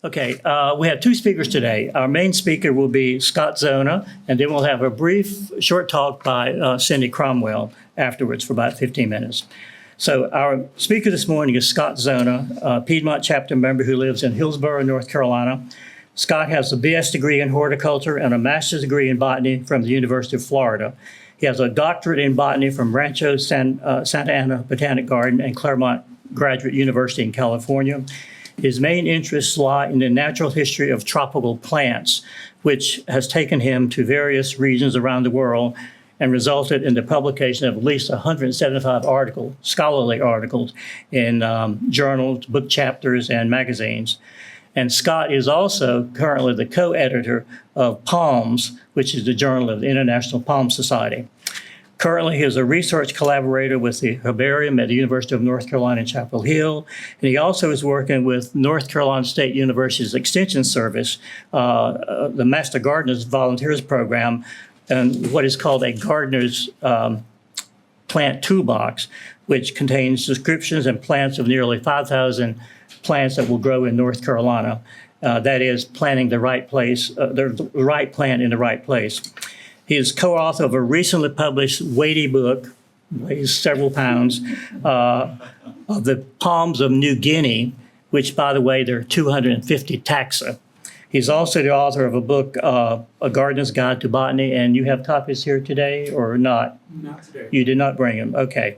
Okay, we have two speakers today. Our main speaker will be Scott Zona, and then we'll have a brief, short talk by Cyndy Cromwell afterwards for about 15 minutes. So our speaker this morning is Scott Zona, a Piedmont chapter member who lives in Hillsborough, North Carolina. Scott has a BS degree in horticulture and a master's degree in botany from the University of Florida. He has a doctorate in botany from Rancho Santa Ana Botanic Garden and Claremont Graduate University in California. His main interests lie in the natural history of tropical plants, which has taken him to various regions around the world and resulted in the publication of at least 175 scholarly articles in journals, book chapters, and magazines. And Scott is also currently the co-editor of Palms, which is the journal of the International Palm Society. Currently, he is a research collaborator with the Herbarium at the University of North Carolina in Chapel Hill. And he also is working with North Carolina State University's Extension Service, the Master Gardeners Volunteers Program, and what is called a Gardener's Plant Toolbox, which contains descriptions and plants of nearly 5,000 plants that will grow in North Carolina. That is, planting the right place, the right plant in the right place. He is co-author of a recently published weighty book, weighs several pounds, of the palms of New Guinea, which, by the way, there are 250 taxa. He's also the author of a book, A Gardener's Guide to Botany, and you have copies here today or not? Not today. You did not bring them, okay.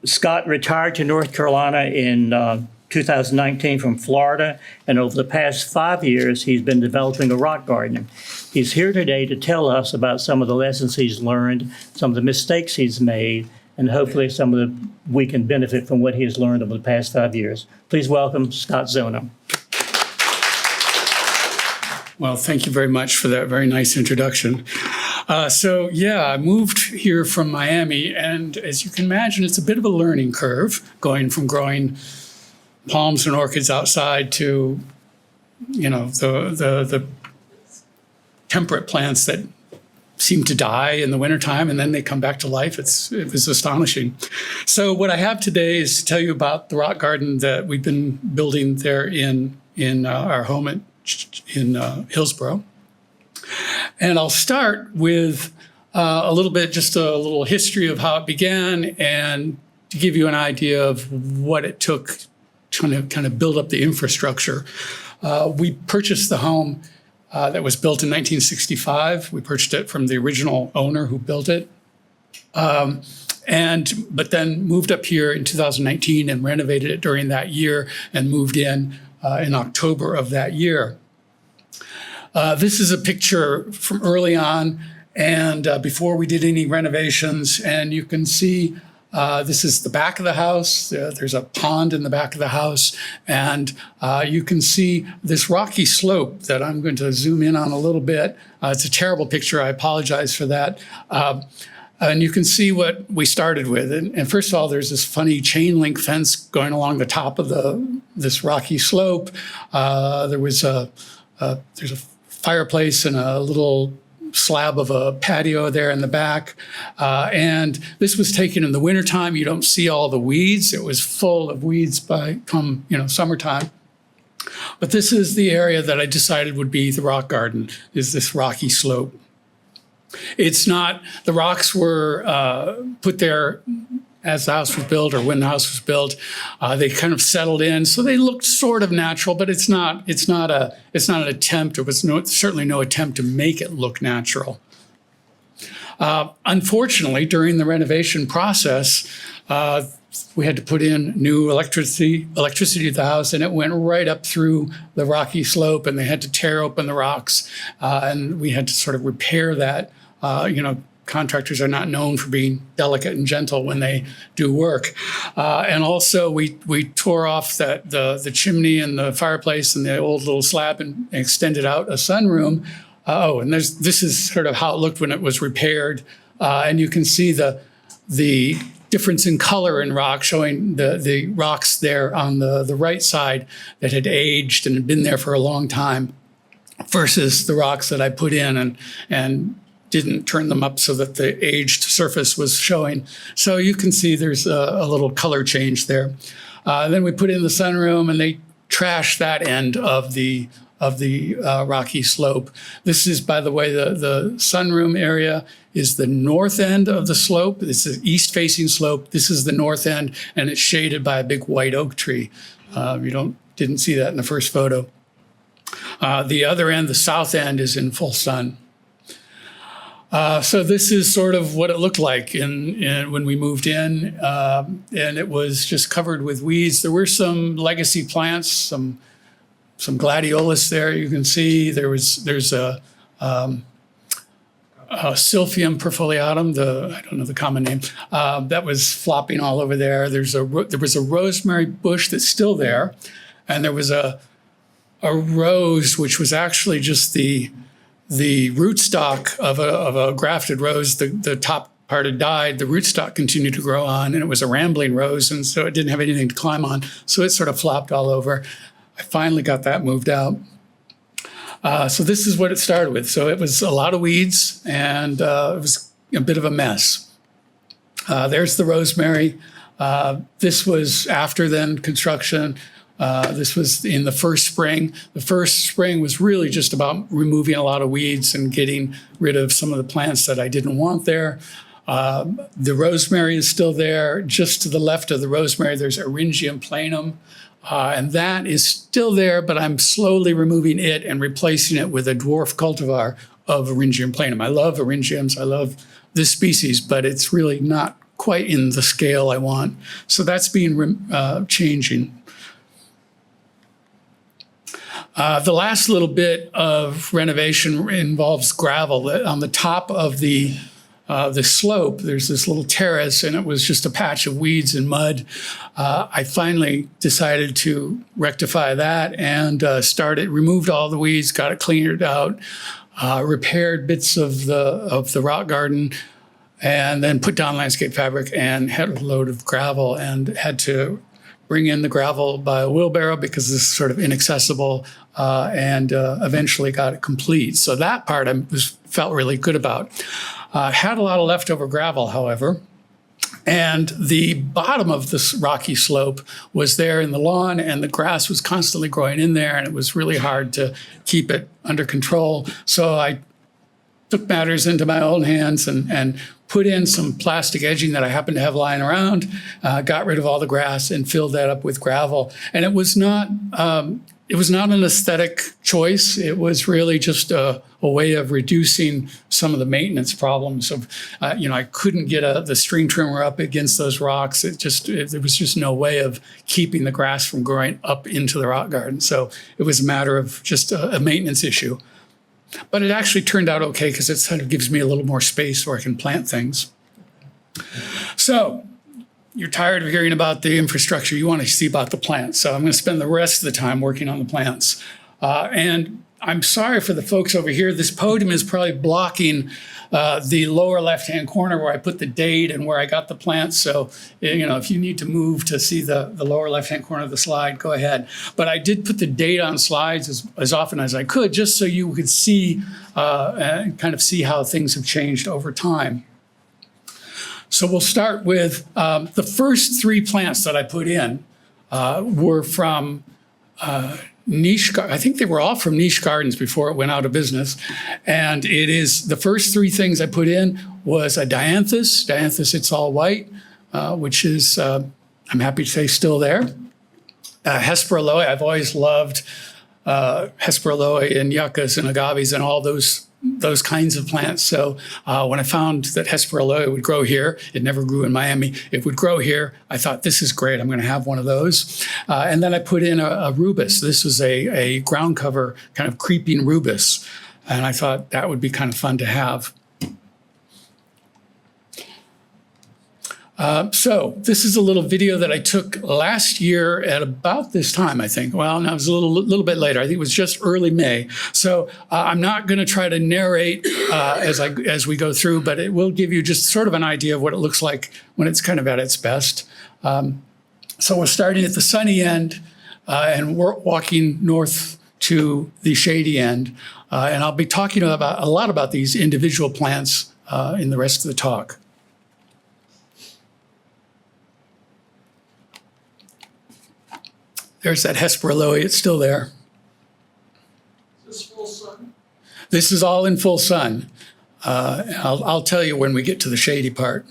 Scott retired to North Carolina in 2019 from Florida, and over the past 5 years, he's been developing a rock garden. He's here today to tell us about some of the lessons he's learned, some of the mistakes he's made, and hopefully we can benefit from what he has learned over the past 5 years. Please welcome Scott Zona. Well, thank you very much for that very nice introduction. I moved here from Miami, and as you can imagine, it's a bit of a learning curve going from growing palms and orchids outside to, the temperate plants that seem to die in the wintertime and then they come back to life. It was astonishing. So what I have today is to tell you about the rock garden that we've been building there in our home in Hillsborough. And I'll start with a little history of how it began and to give you an idea of what it took to kind of build up the infrastructure. We purchased the home that was built in 1965. We purchased it from the original owner who built it. But then moved up here in 2019 and renovated it during that year and moved in October of that year. This is a picture from early on and before we did any renovations, and you can see this is the back of the house. There's a pond in the back of the house, and you can see this rocky slope that I'm going to zoom in on a little bit. It's a terrible picture. I apologize for that. And you can see what we started with. And first of all, there's this funny chain link fence going along the top of this rocky slope. There's a fireplace and a little slab of a patio there in the back. And this was taken in the wintertime. You don't see all the weeds. It was full of weeds by summertime. But this is the area that I decided would be the rock garden, is this rocky slope. It's not, the rocks were put there as the house was built or when the house was built. They kind of settled in, so they looked sort of natural, but it's not an attempt. There was certainly no attempt to make it look natural. Unfortunately, during the renovation process, we had to put in new electricity to the house, and it went right up through the rocky slope, and they had to tear open the rocks, and we had to sort of repair that. Contractors are not known for being delicate and gentle when they do work. And also we tore off the chimney and the fireplace and the old little slab and extended out a sunroom. And this is sort of how it looked when it was repaired. And you can see the difference in color in rock, showing the rocks there on the right side that had aged and had been there for a long time versus the rocks that I put in and didn't turn them up so that the aged surface was showing. So you can see there's a little color change there. Then we put in the sunroom, and they trash that end of the rocky slope. This is, by the way, the sunroom area is the north end of the slope. It's an east-facing slope. This is the north end, and it's shaded by a big white oak tree. You didn't see that in the first photo. The other end, the south end, is in full sun. So this is sort of what it looked like when we moved in, and it was just covered with weeds. There were some legacy plants, some gladiolus there. You can see there's a Silphium perfoliatum, I don't know the common name, that was flopping all over there. There was a rosemary bush that's still there, and there was a rose which was actually just the rootstock of a grafted rose. The top part had died. The rootstock continued to grow on, and it was a rambling rose, and so it didn't have anything to climb on. So it sort of flopped all over. I finally got that moved out. So this is what it started with. So it was a lot of weeds, and it was a bit of a mess. There's the rosemary. This was after then construction. This was in the first spring. The first spring was really just about removing a lot of weeds and getting rid of some of the plants that I didn't want there. The rosemary is still there. Just to the left of the rosemary, there's Eryngium planum. And that is still there, but I'm slowly removing it and replacing it with a dwarf cultivar of Eryngium planum. I love Eryngiums. I love this species, but it's really not quite in the scale I want. So that's been changing. The last little bit of renovation involves gravel. On the top of the slope, there's this little terrace, and it was just a patch of weeds and mud. I finally decided to rectify that and removed all the weeds, got it cleared out, repaired bits of the rock garden, and then put down landscape fabric and had a load of gravel and had to bring in the gravel by a wheelbarrow because this is sort of inaccessible, and eventually got it complete. So that part I felt really good about. Had a lot of leftover gravel, however, and the bottom of this rocky slope was there in the lawn, and the grass was constantly growing in there, and it was really hard to keep it under control. So I took matters into my own hands and put in some plastic edging that I happened to have lying around, got rid of all the grass and filled that up with gravel. And it was not an aesthetic choice. It was really just a way of reducing some of the maintenance problems of, I couldn't get the string trimmer up against those rocks. There was just no way of keeping the grass from growing up into the rock garden. So it was a matter of just a maintenance issue. But it actually turned out okay because it sort of gives me a little more space where I can plant things. So you're tired of hearing about the infrastructure. You want to see about the plants. So I'm going to spend the rest of the time working on the plants. And I'm sorry for the folks over here. This podium is probably blocking the lower left-hand corner where I put the date and where I got the plants. So, if you need to move to see the lower left-hand corner of the slide, go ahead. But I did put the date on slides as often as I could, just so you could see, kind of see how things have changed over time. So we'll start with the first 3 plants that I put in were from I think they were all from Niche Gardens before it went out of business. And it is the first 3 things I put in was a dianthus. Dianthus, it's all white, which is, I'm happy to say, still there. Hesperaloe, I've always loved Hesperaloe and yuccas and agaves and all those kinds of plants. So when I found that Hesperaloe would grow here, it never grew in Miami, it would grow here, I thought, this is great, I'm going to have one of those. And then I put in a rubus. This was a ground cover kind of creeping rubus. And I thought that would be kind of fun to have. So this is a little video that I took last year at about this time, I think. Well, no, it was a little bit later. I think it was just early May. So I'm not going to try to narrate as we go through, but it will give you just sort of an idea of what it looks like when it's kind of at its best. So we're starting at the sunny end and we're walking north to the shady end. And I'll be talking a lot about these individual plants in the rest of the talk. There's that Hesperaloe, it's still there. Is this full sun? This is all in full sun. I'll tell you when we get to the shady part.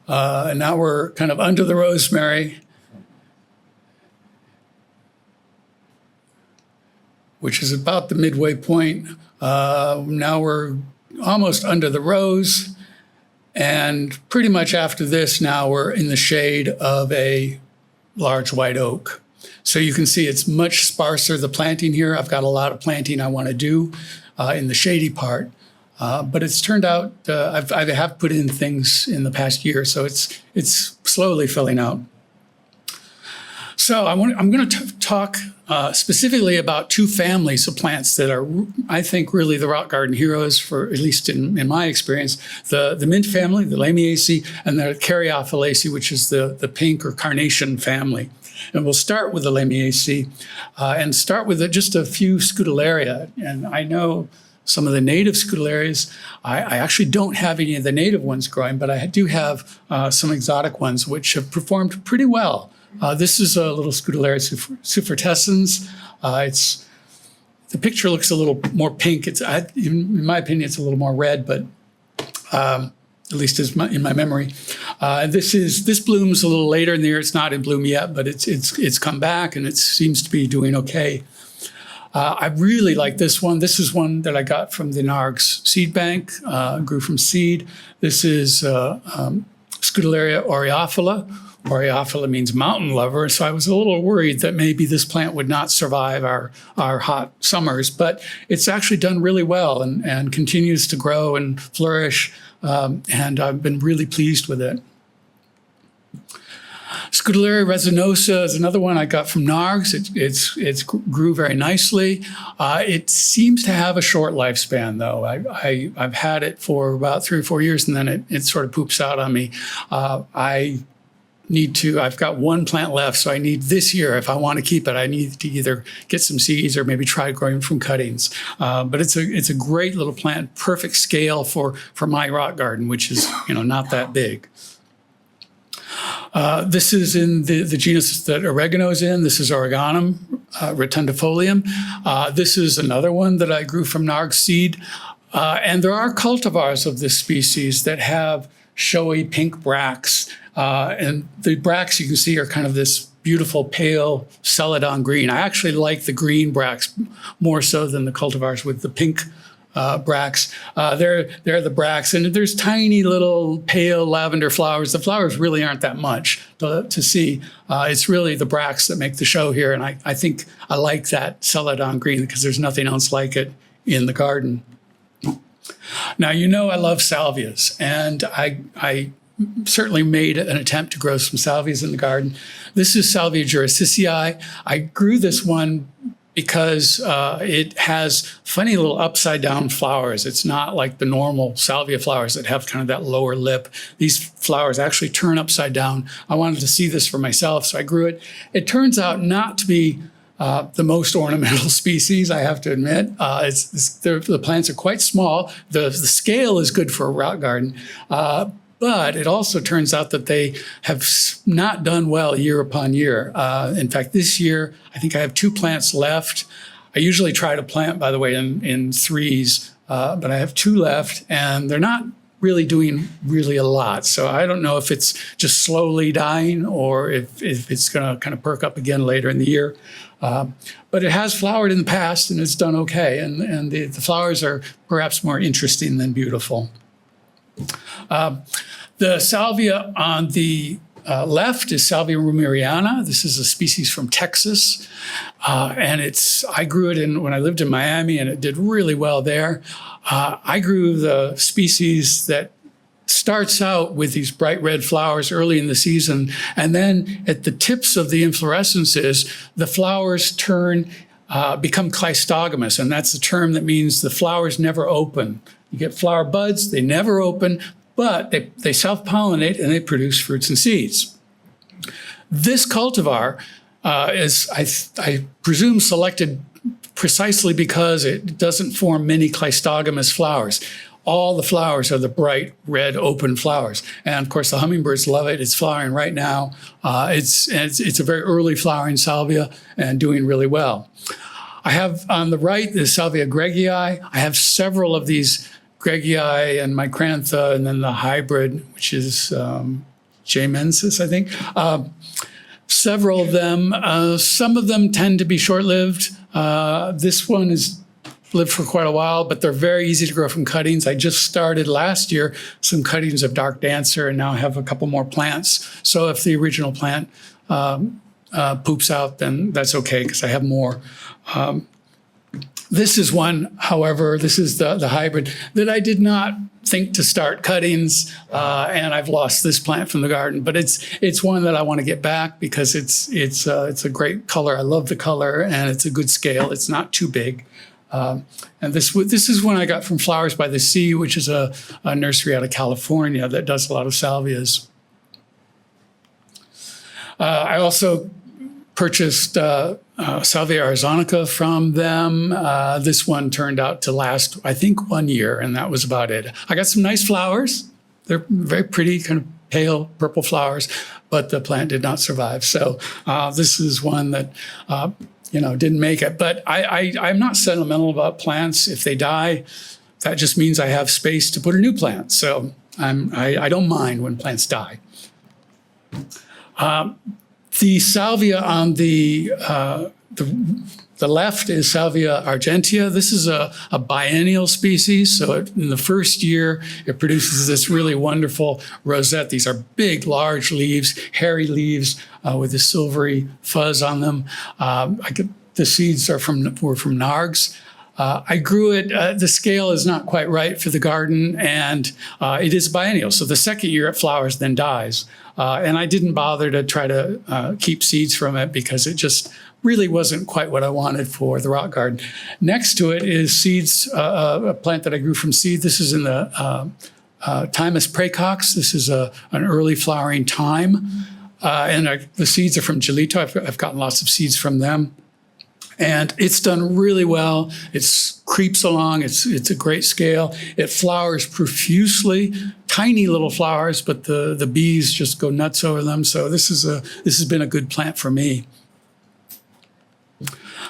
And now we're kind of under the rosemary, which is about the midway point. Now we're almost under the rose. And pretty much after this, now we're in the shade of a large white oak. So you can see it's much sparser, the planting here. I've got a lot of planting I want to do in the shady part. But it's turned out, I have put in things in the past year, so it's slowly filling out. So I'm going to talk specifically about two families of plants that are, I think, really the rock garden heroes, for at least in my experience. The mint family, the Lamiaceae, and the Caryophyllaceae, which is the pink or carnation family. And we'll start with the Lamiaceae and start with just a few Scutellaria. And I know some of the native Scutellarias, I actually don't have any of the native ones growing, but I do have some exotic ones which have performed pretty well. This is a little Scutellaria suffrutescens. The picture looks a little more pink. In my opinion, it's a little more red, but at least in my memory. This blooms a little later in the year. It's not in bloom yet, but it's come back and it seems to be doing okay. I really like this one. This is one that I got from the NARGS seed bank, grew from seed. This is Scutellaria aureophila. Aureophila means mountain lover, so I was a little worried that maybe this plant would not survive our hot summers, but it's actually done really well and continues to grow and flourish, and I've been really pleased with it. Scutellaria resinosa is another one I got from NARGS. It grew very nicely. It seems to have a short lifespan, though. I've had it for about 3 or 4 years, and then it sort of poops out on me. I've got one plant left, so I need this year, if I want to keep it, I need to either get some seeds or maybe try growing from cuttings. But it's a great little plant, perfect scale for my rock garden, which is not that big. This is in the genus that oregano is in. This is Oreganum rotundifolium. This is another one that I grew from NARGS seed. And there are cultivars of this species that have showy pink bracts. And the bracts you can see are kind of this beautiful pale celadon green. I actually like the green bracts more so than the cultivars with the pink bracts. They're the bracts, and there's tiny little pale lavender flowers. The flowers really aren't that much to see. It's really the bracts that make the show here, and I think I like that celadon green because there's nothing else like it in the garden. Now, I love salvias, and I certainly made an attempt to grow some salvias in the garden. This is Salvia jurassicii. I grew this one because it has funny little upside down flowers. It's not like the normal salvia flowers that have kind of that lower lip. These flowers actually turn upside down. I wanted to see this for myself, so I grew it. It turns out not to be the most ornamental species, I have to admit. The plants are quite small. The scale is good for a rock garden. But it also turns out that they have not done well year upon year. In fact, this year, I think I have 2 plants left. I usually try to plant, by the way, in threes, but I have 2 left, and they're not really doing a lot. So I don't know if it's just slowly dying or if it's going to kind of perk up again later in the year. But it has flowered in the past, and it's done okay. And the flowers are perhaps more interesting than beautiful. The salvia on the left is Salvia rumeriana. This is a species from Texas, and I grew it when I lived in Miami, and it did really well there. I grew the species that starts out with these bright red flowers early in the season, and then at the tips of the inflorescences, the flowers become cleistogamous, and that's the term that means the flowers never open. You get flower buds, they never open, but they self-pollinate and they produce fruits and seeds. This cultivar is, I presume, selected precisely because it doesn't form many cleistogamous flowers. all the flowers are the bright red open flowers. And of course, the hummingbirds love it. It's flowering right now. It's a very early flowering salvia and doing really well. I have on the right the Salvia gregii. I have several of these gregii and micrantha, and then the hybrid, which is Jamensis, I think. Several of them. Some of them tend to be short-lived. This one has lived for quite a while, but they're very easy to grow from cuttings. I just started last year some cuttings of Dark Dancer, and now I have a couple more plants. So if the original plant poops out, then that's okay, because I have more. This is one, however, this is the hybrid that I did not think to start cuttings, and I've lost this plant from the garden. But it's one that I want to get back because it's a great color. I love the color, and it's a good scale. It's not too big. And this is one I got from Flowers by the Sea, which is a nursery out of California that does a lot of salvias. I also purchased Salvia arzonica from them. This one turned out to last, I think, 1 year, and that was about it. I got some nice flowers. They're very pretty, kind of pale purple flowers, but the plant did not survive. So this is one that didn't make it. But I'm not sentimental about plants. If they die, that just means I have space to put a new plant. So I don't mind when plants die. The salvia on the left is Salvia argentea. This is a biennial species. So in the first year, it produces this really wonderful rosette. These are big, large leaves, hairy leaves with a silvery fuzz on them. The seeds were from NARGS. I grew it. The scale is not quite right for the garden, and it is biennial. So the second year it flowers, then dies. And I didn't bother to try to keep seeds from it because it just really wasn't quite what I wanted for the rock garden. Next to it is seeds, a plant that I grew from seed. This is in the Thymus praecox. This is an early flowering thyme. The seeds are from Giolito. I've gotten lots of seeds from them. And it's done really well. It creeps along. It's a great scale. It flowers profusely, tiny little flowers, but the bees just go nuts over them. So this has been a good plant for me.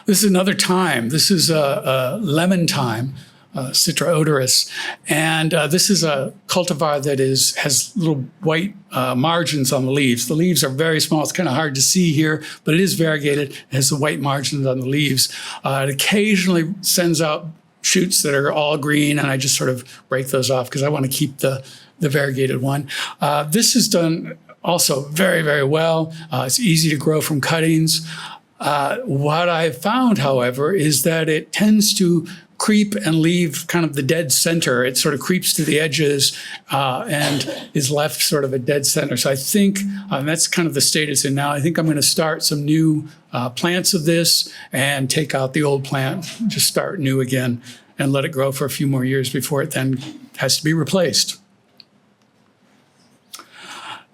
This is another thyme. This is a lemon thyme, Citra odoris, and this is a cultivar that has little white margins on the leaves. The leaves are very small. It's kind of hard to see here, but it is variegated. It has the white margins on the leaves. It occasionally sends out shoots that are all green, and I just sort of break those off because I want to keep the variegated one. This is done also very, very well. It's easy to grow from cuttings. What I found, however, is that it tends to creep and leave kind of the dead center. It sort of creeps to the edges and is left sort of a dead center. So I think that's kind of the state it's in now. I think I'm going to start some new plants of this and take out the old plant, just start new again and let it grow for a few more years before it then has to be replaced.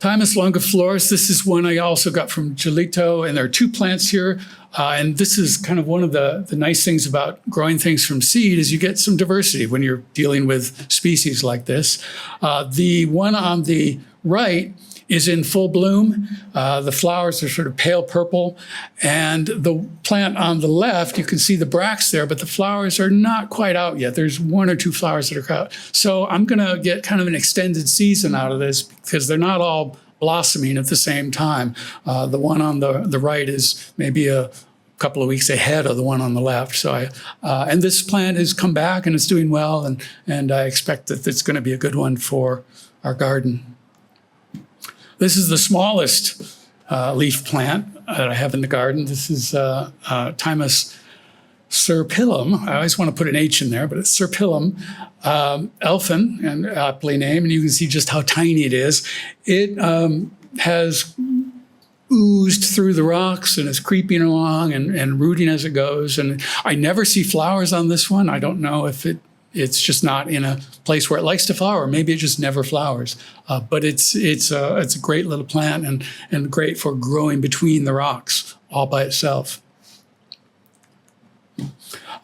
Thymus longiflorus, this is one I also got from Giolito, and there are two plants here. And this is kind of one of the nice things about growing things from seed is you get some diversity when you're dealing with species like this. The one on the right is in full bloom. The flowers are sort of pale purple. And the plant on the left, you can see the bracts there, but the flowers are not quite out yet. There's one or two flowers that are out. So I'm going to get kind of an extended season out of this because they're not all blossoming at the same time. The one on the right is maybe a couple of weeks ahead of the one on the left. So and this plant has come back and it's doing well, and I expect that it's going to be a good one for our garden. This is the smallest leaf plant that I have in the garden. This is Thymus serpillum. I always want to put an H in there, but it's serpillum, elfin, and aptly named, and you can see just how tiny it is. It has oozed through the rocks and is creeping along and rooting as it goes. And I never see flowers on this one. I don't know if it's just not in a place where it likes to flower. Maybe it just never flowers. But it's a great little plant and great for growing between the rocks all by itself.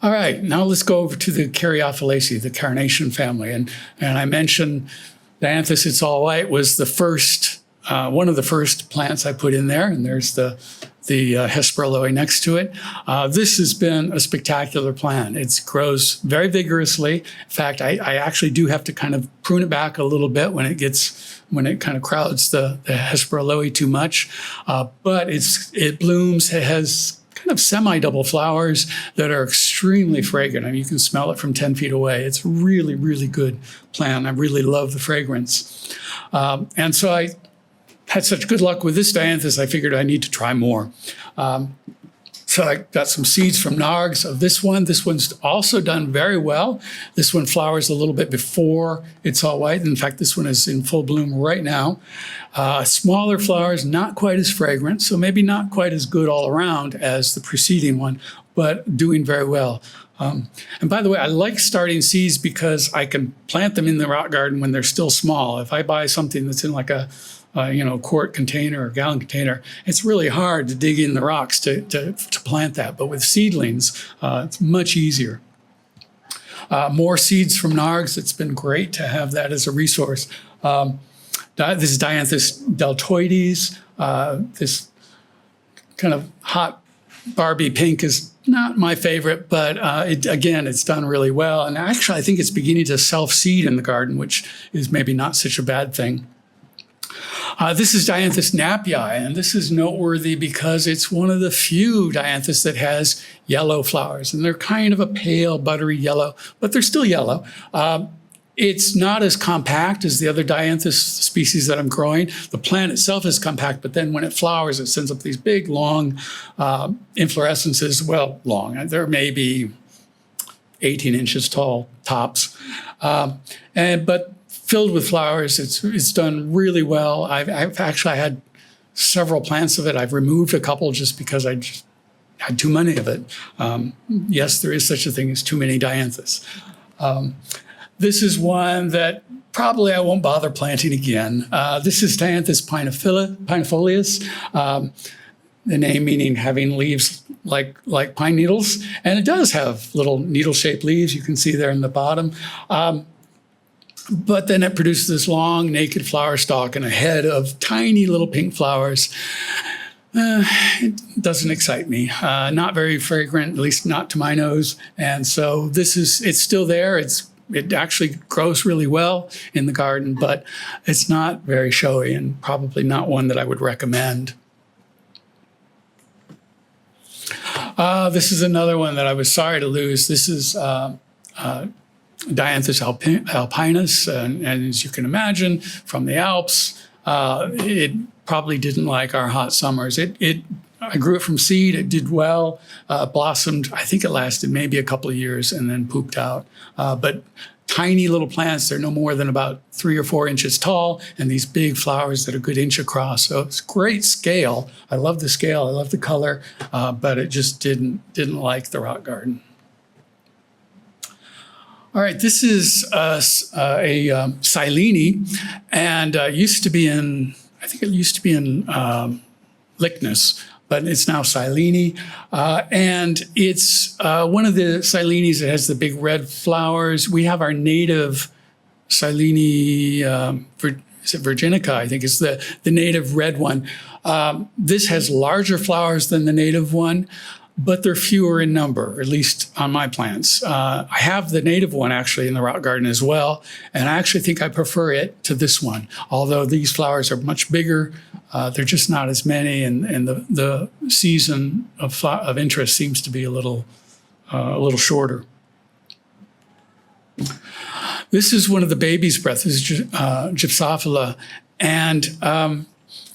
All right, now let's go over to the Caryophyllaceae, the carnation family. And I mentioned Dianthus, it's all white, was the first, one of the first plants I put in there. And there's the Hesperaloe next to it. This has been a spectacular plant. It grows very vigorously. In fact, I actually do have to kind of prune it back a little bit when it kind of crowds the Hesperaloe too much. But it blooms. It has kind of semi-double flowers that are extremely fragrant. I mean, you can smell it from 10 feet away. It's really, really good plant. I really love the fragrance. And so I had such good luck with this Dianthus, I figured I need to try more. So I got some seeds from NARGS of this one. This one's also done very well. This one flowers a little bit before it's all white. In fact, this one is in full bloom right now. Smaller flowers, not quite as fragrant, so maybe not quite as good all around as the preceding one, but doing very well. And by the way, I like starting seeds because I can plant them in the rock garden when they're still small. If I buy something that's in like a quart container or gallon container, it's really hard to dig in the rocks to plant that. But with seedlings, it's much easier. More seeds from NARGS. It's been great to have that as a resource. This is Dianthus deltoides. This kind of hot Barbie pink is not my favorite, but it's done really well. And actually, I think it's beginning to self-seed in the garden, which is maybe not such a bad thing. This is Dianthus knapii, and this is noteworthy because it's one of the few Dianthus that has yellow flowers, and they're kind of a pale, buttery yellow, but they're still yellow. It's not as compact as the other Dianthus species that I'm growing. The plant itself is compact, but then when it flowers, it sends up these big, long inflorescences. Well, long. They're maybe 18 inches tall tops, but filled with flowers. It's done really well. I've actually had several plants of it. I've removed a couple just because I just had too many of it. Yes, there is such a thing as too many Dianthus. This is one that probably I won't bother planting again. This is Dianthus pinifolius, the name meaning having leaves like pine needles. And it does have little needle-shaped leaves. You can see there in the bottom. But then it produces this long, naked flower stalk and a head of tiny little pink flowers. It doesn't excite me. Not very fragrant, at least not to my nose. And so it's still there. It actually grows really well in the garden, but it's not very showy and probably not one that I would recommend. This is another one that I was sorry to lose. This is Dianthus alpinus, and as you can imagine, from the Alps, it probably didn't like our hot summers. I grew it from seed. It did well, blossomed. I think it lasted maybe a couple of years and then pooped out. But tiny little plants, they're no more than about 3 or 4 inches tall, and these big flowers that are a good inch across. So it's great scale. I love the scale. I love the color, but it just didn't like the rock garden. All right, this is a Silene, and used to be in, I think it used to be in Lychnis, but it's now Silene. And it's one of the Silenes that has the big red flowers. We have our native Silene, is it Virginica, I think is the native red one. This has larger flowers than the native one, but they're fewer in number, at least on my plants. I have the native one actually in the rock garden as well, and I actually think I prefer it to this one. Although these flowers are much bigger, they're just not as many, and the season of interest seems to be a little shorter. This is one of the baby's breath. This is Gypsophila, and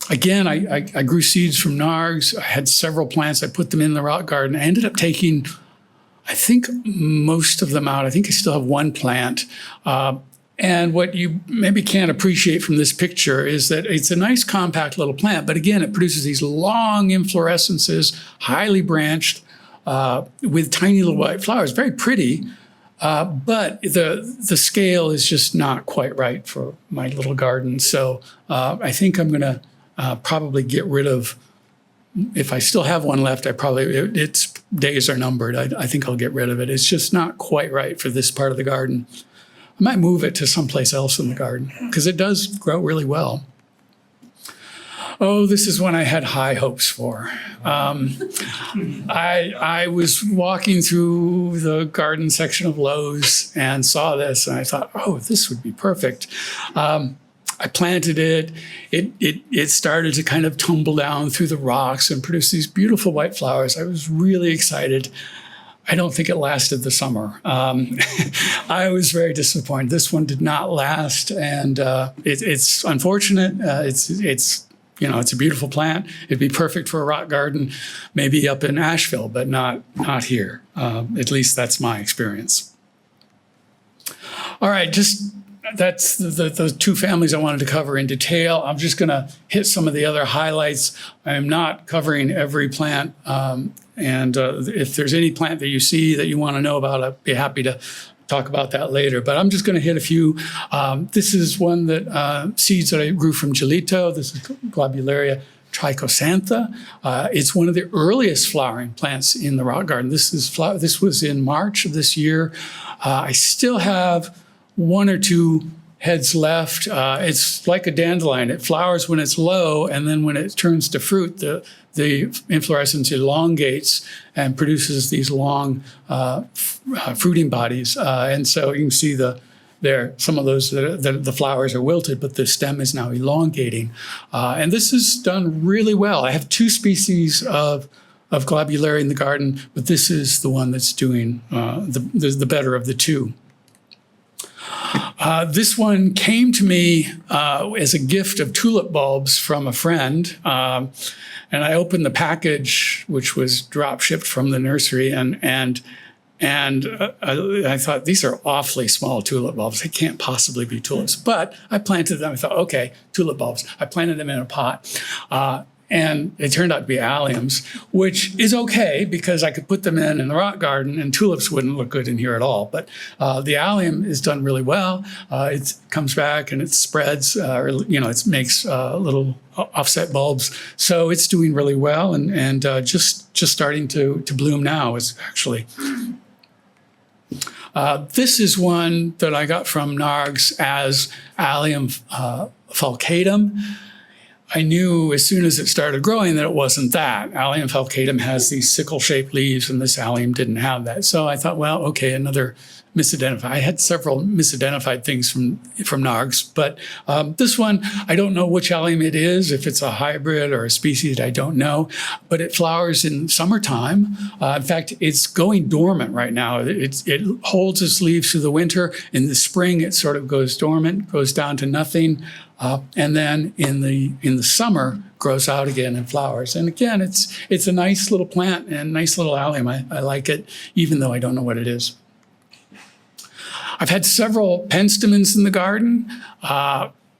again, I grew seeds from NARGS. I had several plants. I put them in the rock garden. I ended up taking, I think, most of them out. I think I still have one plant. And what you maybe can't appreciate from this picture is that it's a nice, compact little plant. But again, it produces these long inflorescences, highly branched, with tiny little white flowers. Very pretty. But the scale is just not quite right for my little garden. So I think I'm going to probably get rid of if I still have one left, its days are numbered. I think I'll get rid of it. It's just not quite right for this part of the garden. I might move it to someplace else in the garden because it does grow really well. Oh, this is one I had high hopes for. I was walking through the garden section of Lowe's and saw this, and I thought, oh, this would be perfect. I planted it. It started to kind of tumble down through the rocks and produce these beautiful white flowers. I was really excited. I don't think it lasted the summer. I was very disappointed. This one did not last, and it's unfortunate. It's a beautiful plant. It'd be perfect for a rock garden, maybe up in Asheville, but not here. At least that's my experience. All right, that's the two families I wanted to cover in detail. I'm just going to hit some of the other highlights. I am not covering every plant. And if there's any plant that you see that you want to know about, I'd be happy to talk about that later. But I'm just going to hit a few. This is one that seeds that I grew from Gelito. This is Globularia trichosantha. It's one of the earliest flowering plants in the rock garden. This was in March of this year. I still have one or two heads left. It's like a dandelion. It flowers when it's low, and then when it turns to fruit, the inflorescence elongates and produces these long fruiting bodies. And so you can see some of those, the flowers are wilted, but the stem is now elongating. And this is done really well. I have two species of globularia in the garden, but this is the one that's doing the better of the two. This one came to me as a gift of tulip bulbs from a friend. And I opened the package, which was drop shipped from the nursery, and I thought, these are awfully small tulip bulbs. They can't possibly be tulips. But I planted them. I thought, okay, tulip bulbs. I planted them in a pot. And it turned out to be alliums, which is okay because I could put them in the rock garden and tulips wouldn't look good in here at all. But the allium is done really well. It comes back and it spreads, it makes little offset bulbs. So it's doing really well and just starting to bloom now is actually. This is one that I got from NARGS as Allium falcatum. I knew as soon as it started growing that it wasn't that. Allium falcatum has these sickle-shaped leaves, and this allium didn't have that. So I thought, well, okay, another misidentified. I had several misidentified things from NARGS, but this one, I don't know which allium it is, if it's a hybrid or a species, I don't know, but it flowers in summertime. In fact, it's going dormant right now. It holds its leaves through the winter. In the spring, it sort of goes dormant, goes down to nothing. And then in the summer grows out again and flowers. And again, it's a nice little plant and nice little allium. I like it, even though I don't know what it is. I've had several penstemons in the garden.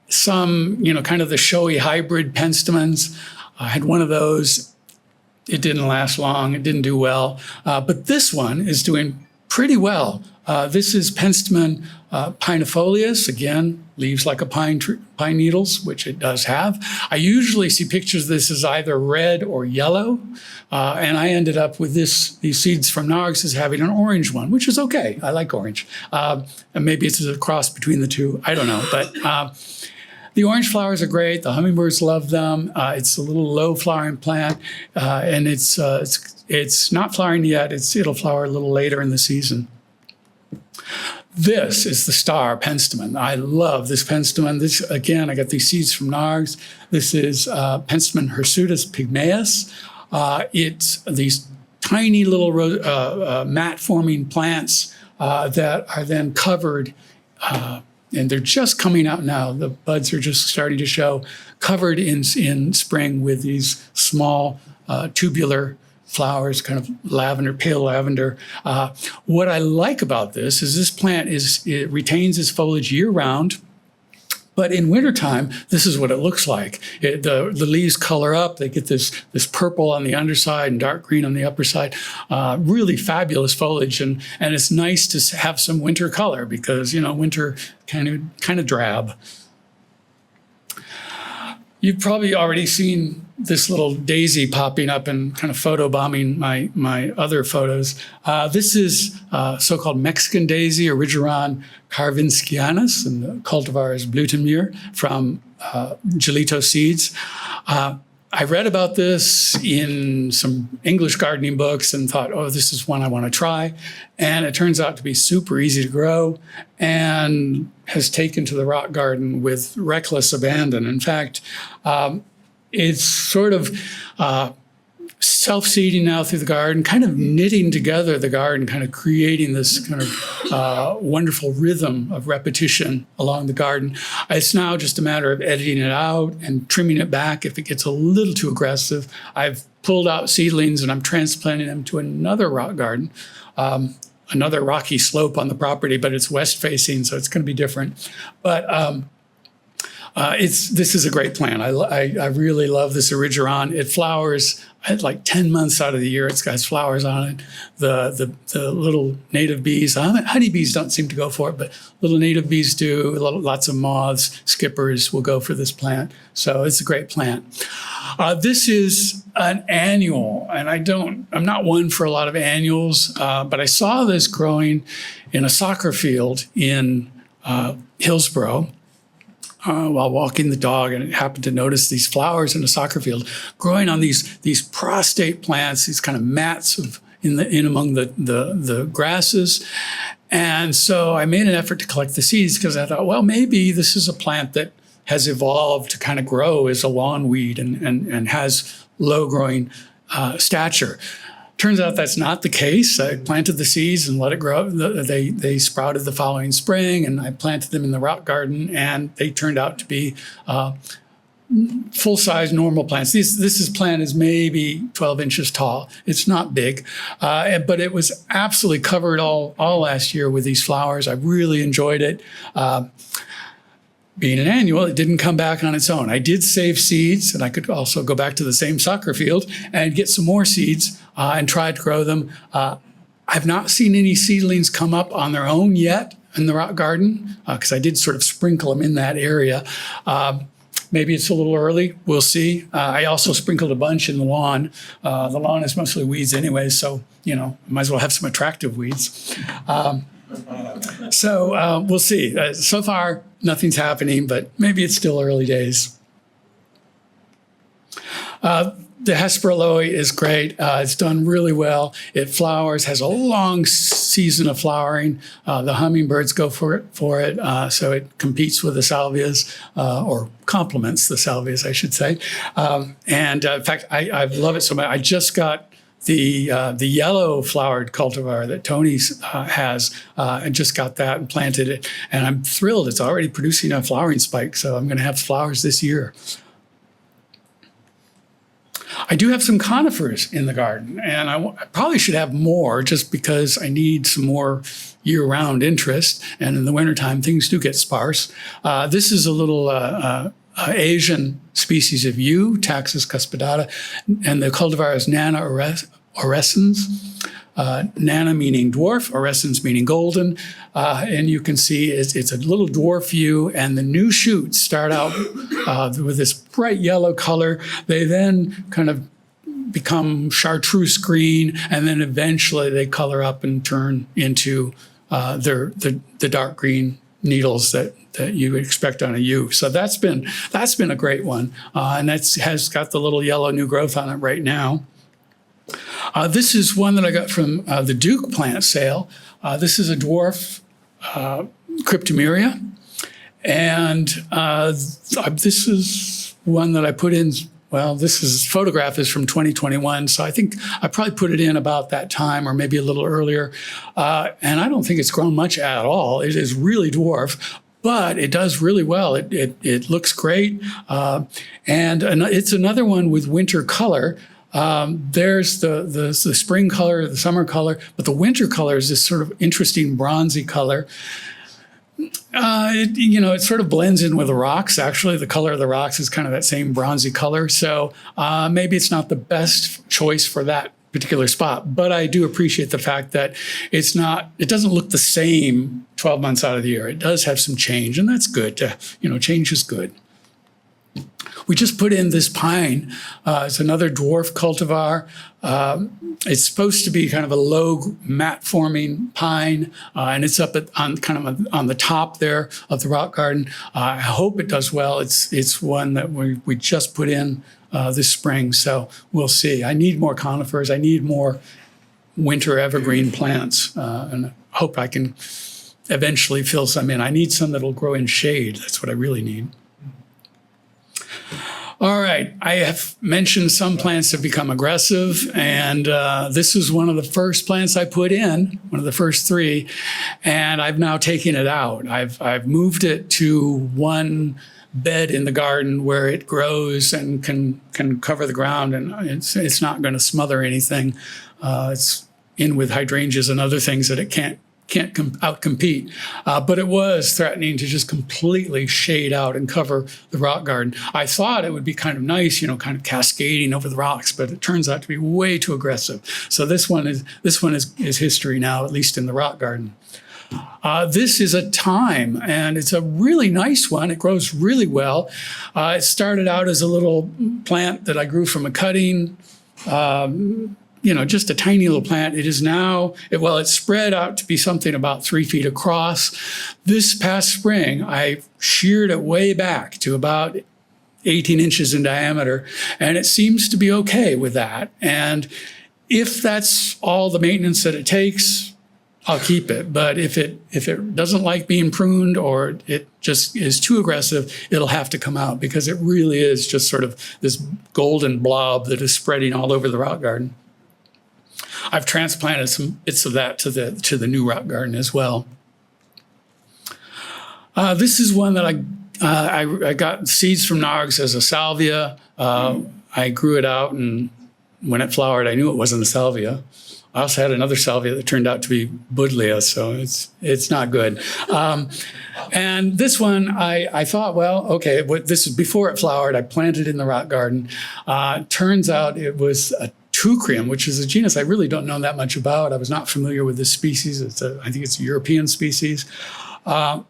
Some, kind of the showy hybrid penstemons. I had one of those. It didn't last long. It didn't do well. But this one is doing pretty well. This is Penstemon pinifolius, again, leaves like a pine needles, which it does have. I usually see pictures of this as either red or yellow, and I ended up with these seeds from NARGS as having an orange one, which is okay. I like orange. And maybe it's a cross between the two. I don't know, but the orange flowers are great. The hummingbirds love them. It's a little low flowering plant, and it's not flowering yet. It'll flower a little later in the season. This is the star penstemon. I love this penstemon. This, again, I got these seeds from NARGS. This is Penstemon hirsutus pygmaeus. It's these tiny little mat-forming plants that are then covered, and they're just coming out now. The buds are just starting to show, covered in spring with these small tubular flowers, kind of lavender, pale lavender. What I like about this is this plant it retains its foliage year round, but in wintertime, this is what it looks like. The leaves color up, they get this purple on the underside and dark green on the upper side. Really fabulous foliage, and it's nice to have some winter color because, winter kind of drab. You've probably already seen this little daisy popping up and kind of photobombing my other photos. This is so-called Mexican daisy, Origeron carvinskianus, and the cultivar is Blutenmuir from Gelito Seeds. I read about this in some English gardening books and thought, oh, this is one I want to try. And it turns out to be super easy to grow and has taken to the rock garden with reckless abandon. In fact, it's sort of self-seeding now through the garden, kind of knitting together the garden, kind of creating this kind of wonderful rhythm of repetition along the garden. It's now just a matter of editing it out and trimming it back if it gets a little too aggressive. I've pulled out seedlings and I'm transplanting them to another rock garden, another rocky slope on the property, but it's west facing, so it's going to be different. But this is a great plant. I really love this Origeron. It flowers like 10 months out of the year. It's got flowers on it. The little native bees, honeybees don't seem to go for it, but little native bees do. Lots of moths, skippers will go for this plant. So it's a great plant. This is an annual, and I'm not one for a lot of annuals, but I saw this growing in a soccer field in Hillsborough. While walking the dog, and happened to notice these flowers in a soccer field growing on these prostate plants, these kind of mats in among the grasses. And so I made an effort to collect the seeds because I thought, well, maybe this is a plant that has evolved to kind of grow as a lawn weed and has low growing stature. Turns out that's not the case. I planted the seeds and let it grow. They sprouted the following spring, and I planted them in the rock garden, and they turned out to be full-size normal plants. This plant is maybe 12 inches tall. It's not big, but it was absolutely covered all last year with these flowers. I really enjoyed it. Being an annual, it didn't come back on its own. I did save seeds, and I could also go back to the same soccer field and get some more seeds and try to grow them. I've not seen any seedlings come up on their own yet in the rock garden because I did sort of sprinkle them in that area. Maybe it's a little early. We'll see. I also sprinkled a bunch in the lawn. The lawn is mostly weeds anyway, so, might as well have some attractive weeds. So we'll see. So far, nothing's happening, but maybe it's still early days. The Hesperaloe is great. It's done really well. It flowers, has a long season of flowering. The hummingbirds go for it, so it competes with the salvias, or complements the salvias, I should say. And in fact, I love it so much. I just got the yellow flowered cultivar that Tony has, and just got that and planted it. And I'm thrilled. It's already producing a flowering spike, so I'm going to have flowers this year. I do have some conifers in the garden, and I probably should have more just because I need some more year-round interest. And in the wintertime, things do get sparse. This is a little Asian species of yew, Taxus cuspidata, and the cultivar is Nana orescens. Nana meaning dwarf, orescens meaning golden, and you can see it's a little dwarf yew, and the new shoots start out with this bright yellow color. They then kind of become chartreuse green, and then eventually they color up and turn into the dark green needles that you would expect on a yew. So that's been a great one, and that has got the little yellow new growth on it right now. This is one that I got from the Duke plant sale. This is a dwarf cryptomeria, and this is one that I put in. Well, this photograph is from 2021, so I think I probably put it in about that time or maybe a little earlier. And I don't think it's grown much at all. It is really dwarf, but it does really well. It looks great, and it's another one with winter color. There's the spring color, the summer color, but the winter color is this sort of interesting bronzy color. It sort of blends in with the rocks. Actually, the color of the rocks is kind of that same bronzy color. So maybe it's not the best choice for that particular spot, but I do appreciate the fact that it doesn't look the same 12 months out of the year. It does have some change, and that's good. Change is good. We just put in this pine. It's another dwarf cultivar. It's supposed to be kind of a low mat-forming pine, and it's up on the top there of the rock garden. I hope it does well. It's one that we just put in this spring, so we'll see. I need more conifers. I need more winter evergreen plants, and I hope I can eventually fill some in. I need some that'll grow in shade. That's what I really need. All right, I have mentioned some plants have become aggressive, and this is one of the first plants I put in, one of the first 3, and I've now taken it out. I've moved it to one bed in the garden where it grows and can cover the ground, and it's not going to smother anything. It's in with hydrangeas and other things that it can't outcompete. But it was threatening to just completely shade out and cover the rock garden. I thought it would be kind of nice, kind of cascading over the rocks, but it turns out to be way too aggressive. So this one is history now, at least in the rock garden. This is a thyme, and it's a really nice one. It grows really well. It started out as a little plant that I grew from a cutting. Just a tiny little plant. It is now, it's spread out to be something about 3 feet across. This past spring, I sheared it way back to about 18 inches in diameter, and it seems to be okay with that. And if that's all the maintenance that it takes, I'll keep it. But if it doesn't like being pruned or it just is too aggressive, it'll have to come out, because it really is just sort of this golden blob that is spreading all over the rock garden. I've transplanted some bits of that to the new rock garden as well. This is one that I got seeds from NARGS as a salvia. I grew it out, and when it flowered, I knew it wasn't a salvia. I also had another salvia that turned out to be buddleia, so it's not good. And this one, I thought, okay, this is before it flowered. I planted it in the rock garden. Turns out it was a Teucrium, which is a genus I really don't know that much about. I was not familiar with this species. I think it's a European species. The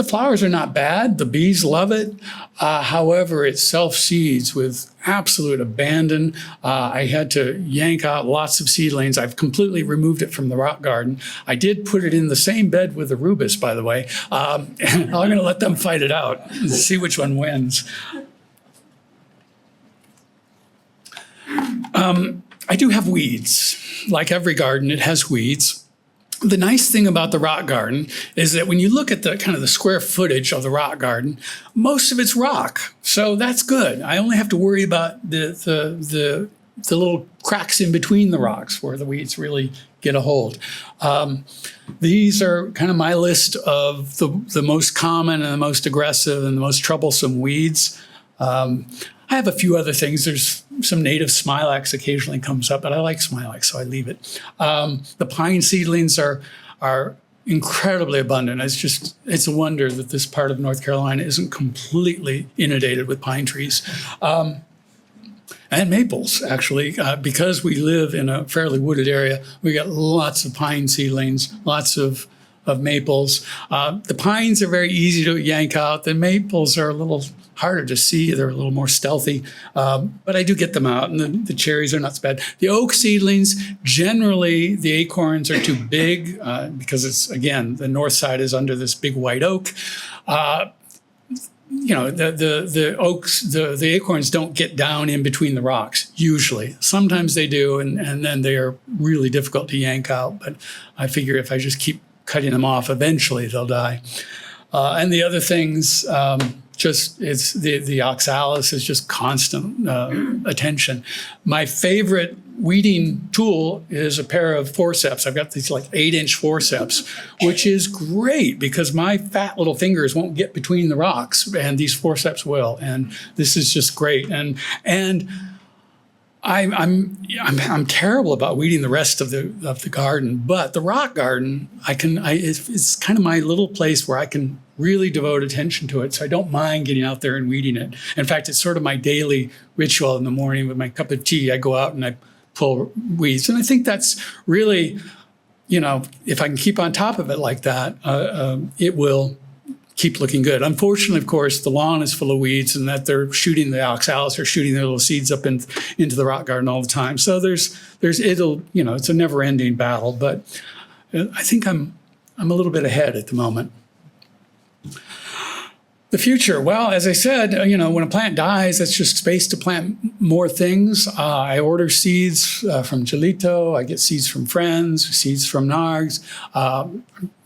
flowers are not bad. The bees love it. However, it self-seeds with absolute abandon. I had to yank out lots of seedlings. I've completely removed it from the rock garden. I did put it in the same bed with the rubus, by the way. And I'm going to let them fight it out and see which one wins. I do have weeds. Like every garden, it has weeds. The nice thing about the rock garden is that when you look at the kind of the square footage of the rock garden, most of it's rock. So that's good. I only have to worry about the little cracks in between the rocks where the weeds really get a hold. These are kind of my list of the most common and the most aggressive and the most troublesome weeds. I have a few other things. There's some native smilax occasionally comes up, but I like smilax, so I leave it. The pine seedlings are incredibly abundant. It's a wonder that this part of North Carolina isn't completely inundated with pine trees. And maples, actually, because we live in a fairly wooded area, we got lots of pine seedlings, lots of maples. The pines are very easy to yank out. The maples are a little harder to see. They're a little more stealthy, but I do get them out, and the cherries are not so bad. The oak seedlings, generally the acorns are too big because it's, again, the north side is under this big white oak. The oaks, the acorns don't get down in between the rocks, usually. Sometimes they do, and then they are really difficult to yank out, but I figure if I just keep cutting them off, eventually they'll die. And the other things, it's the oxalis is just constant attention. My favorite weeding tool is a pair of forceps. I've got these like 8-inch forceps, which is great because my fat little fingers won't get between the rocks, and these forceps will. And this is just great. And I'm terrible about weeding the rest of the garden, but the rock garden, it's kind of my little place where I can really devote attention to it. So I don't mind getting out there and weeding it. In fact, it's sort of my daily ritual in the morning with my cup of tea. I go out and I pull weeds. And I think that's really, if I can keep on top of it like that, it will keep looking good. Unfortunately, of course, the lawn is full of weeds, and that they're shooting the oxalis or shooting their little seeds up into the rock garden all the time. So it's a never-ending battle. But I think I'm a little bit ahead at the moment. The future, well, as I said, when a plant dies, that's just space to plant more things. I order seeds from Gelito. I get seeds from friends, seeds from NARGS,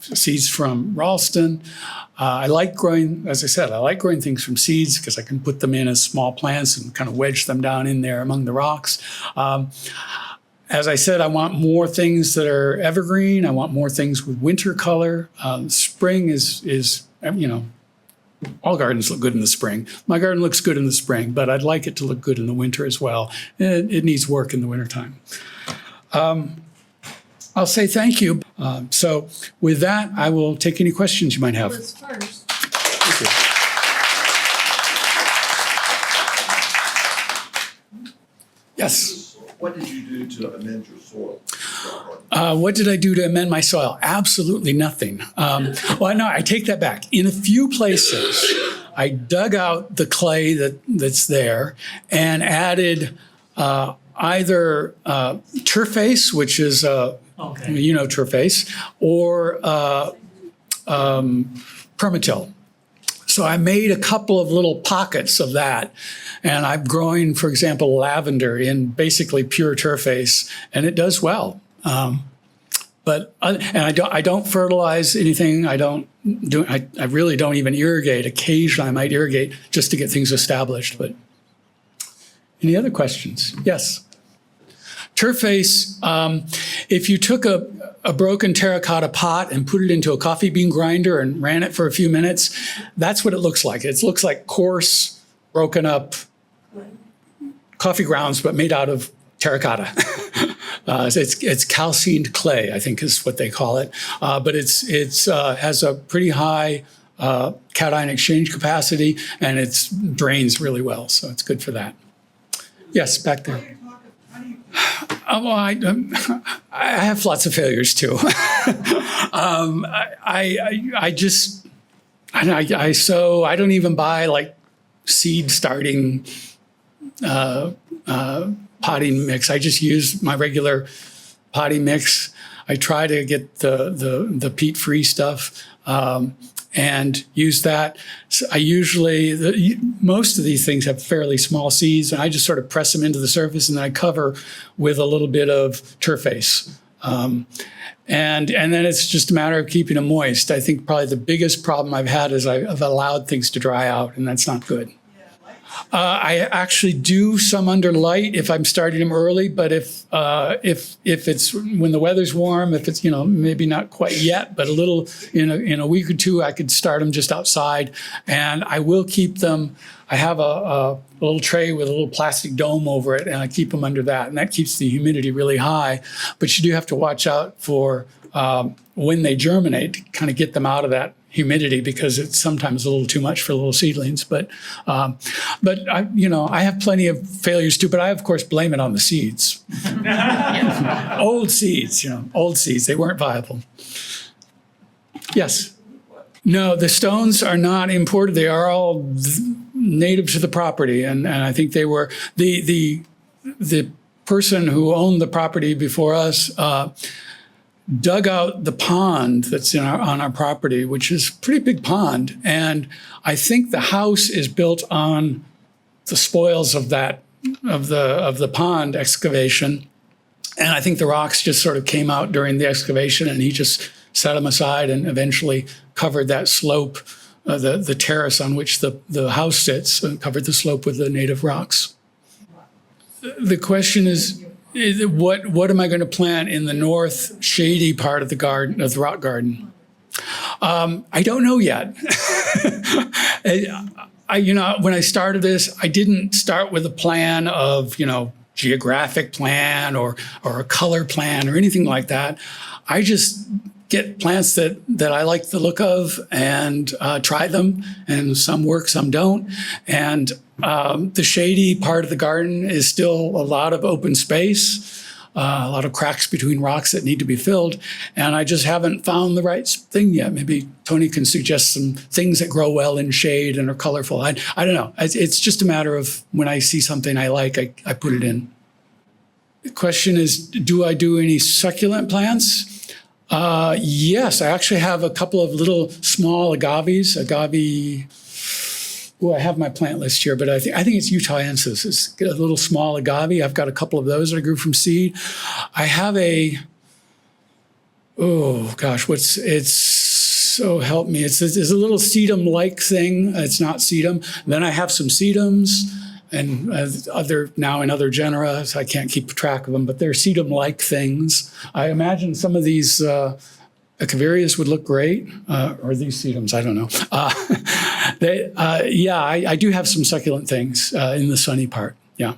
seeds from Ralston. I like growing, as I said, I like growing things from seeds because I can put them in as small plants and kind of wedge them down in there among the rocks. As I said, I want more things that are evergreen. I want more things with winter color. Spring is all gardens look good in the spring. My garden looks good in the spring, but I'd like it to look good in the winter as well. It needs work in the wintertime. I'll say thank you. So with that, I will take any questions you might have. Was first. Thank you. Yes. What did you do to amend your soil? What did I do to amend my soil? Absolutely nothing. Well, no, I take that back. In a few places, I dug out the clay that's there and added either turface, which is, turface, or permatil. So I made a couple of little pockets of that, and I'm growing, for example, lavender in basically pure turface, and it does well. But I don't fertilize anything. I really don't even irrigate. Occasionally, I might irrigate just to get things established. But any other questions? Yes. Turface. If you took a broken terracotta pot and put it into a coffee bean grinder and ran it for a few minutes, that's what it looks like. It looks like coarse, broken up coffee grounds, but made out of terracotta. It's calcined clay, I think is what they call it. But it's has a pretty high cation exchange capacity, and it drains really well. So it's good for that. Yes, back there. Well, I have lots of failures too. I don't even buy like seed starting potting mix. I just use my regular potting mix. I try to get the peat-free stuff and use that. So most of these things have fairly small seeds, and I just sort of press them into the surface, and then I cover with a little bit of turface. And then it's just a matter of keeping them moist. I think probably the biggest problem I've had is I've allowed things to dry out, and that's not good. I actually do some under light if I'm starting them early, but if it's when the weather's warm, if it's maybe not quite yet, but a little in a week or two, I could start them just outside, and I will keep them. I have a little tray with a little plastic dome over it, and I keep them under that, and that keeps the humidity really high. But you do have to watch out for when they germinate to kind of get them out of that humidity, because it's sometimes a little too much for little seedlings. But I have plenty of failures too. But I of course blame it on the seeds. Old seeds. They weren't viable. Yes. No, the stones are not imported. They are all native to the property, and I think they were the person who owned the property before us. Dug out the pond that's on our property, which is a pretty big pond, and I think the house is built on the spoils of the pond excavation, and I think the rocks just sort of came out during the excavation, and he just set them aside and eventually covered that slope, the terrace on which the house sits, and covered the slope with the native rocks. The question is, what am I going to plant in the north shady part of the garden, of the rock garden? I don't know yet. When I started this, I didn't start with a plan of, geographic plan or a color plan or anything like that. I just get plants that I like the look of and try them, and some work, some don't. And the shady part of the garden is still a lot of open space. a lot of cracks between rocks that need to be filled. And I just haven't found the right thing yet. Maybe Tony can suggest some things that grow well in shade and are colorful. I don't know. It's just a matter of when I see something I like, I put it in. The question is, do I do any succulent plants? Yes, I actually have a couple of little small agaves. I have my plant list here, but I think it's Utahensis. It's a little small agave. I've got a couple of those that I grew from seed. I have help me. It's a little sedum-like thing. It's not sedum. Then I have some sedums and now in other genera, so I can't keep track of them, but they're sedum-like things. I imagine some of these Echeverias would look great, or these sedums, I don't know. I do have some succulent things in the sunny part, yeah.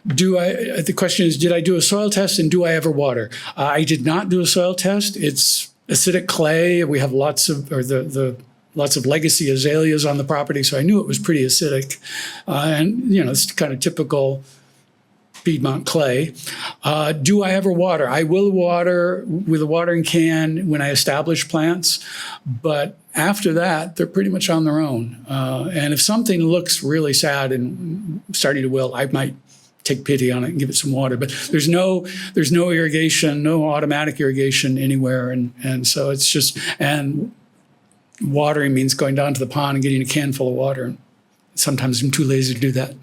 The question is, did I do a soil test and do I ever water? I did not do a soil test. It's acidic clay. We have lots of legacy azaleas on the property, so I knew it was pretty acidic. And, it's kind of typical Piedmont clay. Do I ever water? I will water with a watering can when I establish plants, but after that, they're pretty much on their own. And if something looks really sad and starting to wilt, I might take pity on it and give it some water. But there's no irrigation, no automatic irrigation anywhere, and so it's just watering means going down to the pond and getting a can full of water. Sometimes I'm too lazy to do that.